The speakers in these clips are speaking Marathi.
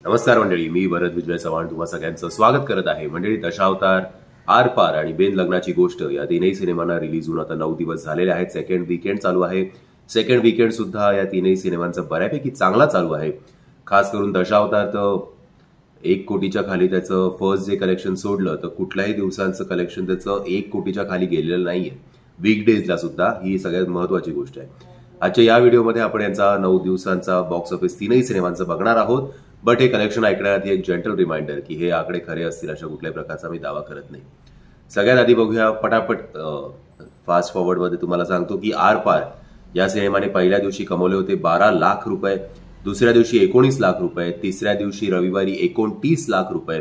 नमस्कार मंडळी, मी भरत विजय चव्हाण तुम्हा सगळ्यांचं स्वागत करत आहे. मंडळी, दशावतार, आरपार आणि बेन लग्नाची गोष्ट या तीनही सिनेमांना रिलीज होऊन आता 9 दिवस झालेले आहेत. सेकंड वीकेंड चालू आहे. सेकंड वीकेंड सुद्धा या तीनही सिनेमांचा बऱ्यापैकी चांगला चालू आहे. खास करून दशावतार तर 1 कोटीच्या खाली त्याचं फर्स्ट डे कलेक्शन सोडलं तर कुठल्याही दिवसांचं कलेक्शन त्याचं 1 कोटीच्या खाली गेलेलं नाहीये. वीकडेजला सुद्धा ही सगळ्यात महत्वाची गोष्ट आहे. आजच्या या व्हिडिओमध्ये आपण यांचा 9 दिवसांचा बॉक्स ऑफिस तीनही सिनेमांचं बघणार आहोत. बट हे कलेक्शन ऐकण्याआधी एक जेंटल रिमाइंडर की हे आकडे खरे असतील अशा कुठल्याही प्रकारचा मी दावा करत नाही. सगळ्यात आधी बघूया पटापट फास्ट फॉरवर्ड मध्ये तुम्हाला सांगतो की आरपार या सिनेमाने पहिल्या दिवशी कमवले होते 12 लाख रुपये, दुसऱ्या दिवशी 19 लाख रुपये, तिसऱ्या दिवशी रविवारी 29 लाख रुपये,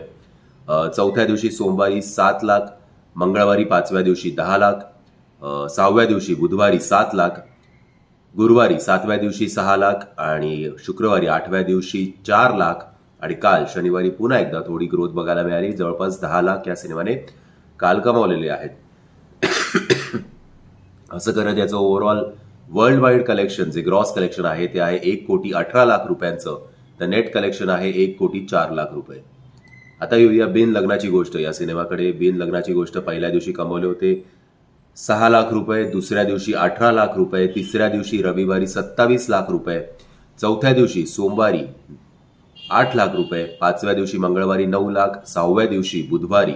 चौथ्या दिवशी सोमवारी 7 लाख, मंगळवारी 5व्या दिवशी 10 लाख, 6व्या दिवशी बुधवारी 7 लाख, गुरुवारी 7व्या दिवशी 6 लाख आणि शुक्रवारी 8व्या दिवशी 4 लाख आणि काल शनिवारी पुन्हा एकदा थोडी ग्रोथ बघायला मिळाली. जवळपास 10 लाख या सिनेमाने काल कमावलेले आहेत. असं करत याचं ओव्हरऑल वर्ल्ड वाईड कलेक्शन जे ग्रॉस कलेक्शन आहे ते आहे 1 कोटी 18 लाख रुपयांचं. तर नेट कलेक्शन आहे 1 कोटी 4 लाख रुपये. आता येऊया बिन लग्नाची गोष्ट या सिनेमाकडे. बिन लग्नाची गोष्ट पहिल्या दिवशी कमवले होते 6 लाख रुपये, दुसऱ्या दिवशी 18 लाख रुपये, तिसऱ्या दिवशी रविवारी 27 लाख रुपये, चौथ्या दिवशी सोमवारी 8 लाख रुपये, 5व्या दिवशी मंगळवारी 9 लाख, 6व्या दिवशी बुधवारी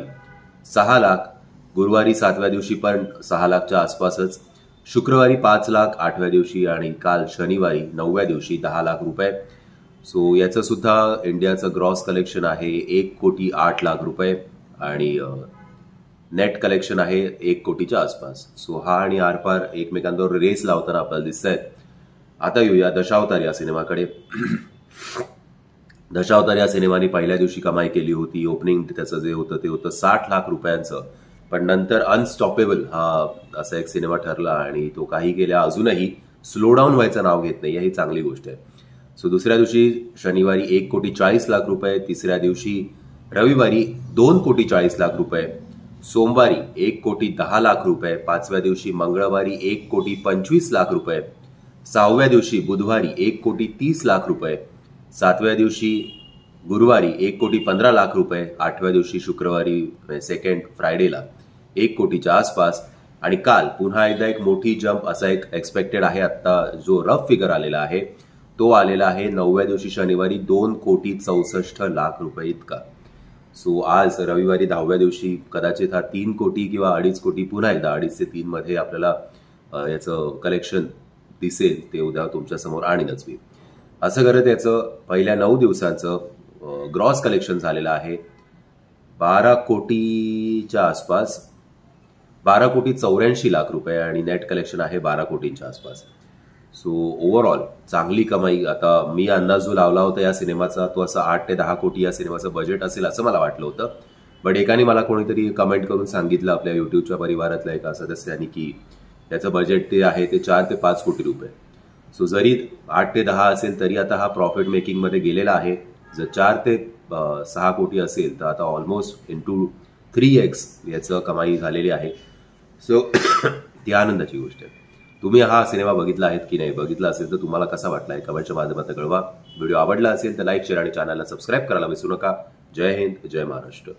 6 लाख, गुरुवारी 7व्या दिवशी पण 6 लाखच्या आसपासच, शुक्रवारी 5 लाख 8व्या दिवशी आणि काल शनिवारी 9व्या दिवशी 10 लाख रुपये. सो याचं सुद्धा इंडियाचं ग्रॉस कलेक्शन आहे 1 कोटी 8 लाख रुपये आणि नेट कलेक्शन आहे 1 कोटीच्या आसपास. सो हा आणि आरपार एकमेकांवर रेस लावताना आपल्याला दिसत आहेत. आता येऊया दशावतार या सिनेमाकडे. दशावतार या सिनेमाने पहिल्या दिवशी कमाई केली होती. ओपनिंग त्याचं जे होतं ते होतं 60 लाख रुपयांचं. पण नंतर अनस्टॉपेबल हा असा एक सिनेमा ठरला आणि तो काही गेल्या अजूनही स्लो डाऊन व्हायचं नाव घेत नाही. ही चांगली गोष्ट आहे. सो दुसऱ्या दिवशी शनिवारी 1 कोटी 40 लाख रुपये, तिसऱ्या दिवशी रविवारी 2 कोटी 40 लाख रुपये, सोमवारी 1 कोटी 10 लाख रुपये, 5व्या दिवशी मंगळवारी 1 कोटी 25 लाख रुपये, 6व्या दिवशी बुधवारी 1 कोटी 30 लाख रुपये, 7व्या दिवशी गुरुवारी 1 कोटी 15 लाख रुपये, 8व्या दिवशी शुक्रवारी सेकंड फ्रायडेला 1 कोटीच्या आसपास आणि काल पुन्हा एकदा एक मोठी जंप असा एक एक्सपेक्टेड आहे. आता जो रफ फिगर आलेला आहे तो आलेला आहे 9व्या दिवशी शनिवारी 2 कोटी 64 लाख रुपये इतका. सो आज रविवारी 10व्या दिवशी कदाचित हा 3 कोटी किंवा 2.5 कोटी पुन्हा एकदा 2.5 ते 3 मध्ये आपल्याला याचं कलेक्शन दिसेल. ते उद्या तुमच्या समोर आणीनच मी. असं करत याचं पहिल्या 9 दिवसांचं ग्रॉस कलेक्शन झालेलं आहे 12 कोटीच्या आसपास, 12 कोटी 84 लाख रुपये आणि नेट कलेक्शन आहे 12 कोटींच्या आसपास. सो ओव्हरऑल चांगली कमाई. आता मी अंदाज जो लावला होता या सिनेमाचा तो असा 8 ते 10 कोटी या सिनेमाचं बजेट असेल असं मला वाटलं होतं. बट एकाने मला कोणीतरी कमेंट करून सांगितलं आपल्या युट्यूबच्या परिवारातल्या एका सदस्याने की त्याचं बजेट ते आहे ते 4 ते 5 कोटी रुपये. सो जरी 8 ते 10 असेल तरी आता हा प्रॉफिट मेकिंगमध्ये गेलेला आहे. जर 4 ते 6 कोटी असेल तर आता ऑलमोस्ट इंटू 3x याचं कमाई झालेली आहे. सो ती आनंदाची गोष्ट आहे. तुम्ही हा सिनेमा बघितला आहे की नाही? बघितला असेल तर तुम्हाला कसा वाटला आहे कमेंटच्या माध्यमातून कळवा. व्हिडिओ आवडला असेल तर लाईक, शेअर आणि चॅनलला सबस्क्राईब करायला विसरू नका. जय हिंद, जय महाराष्ट्र.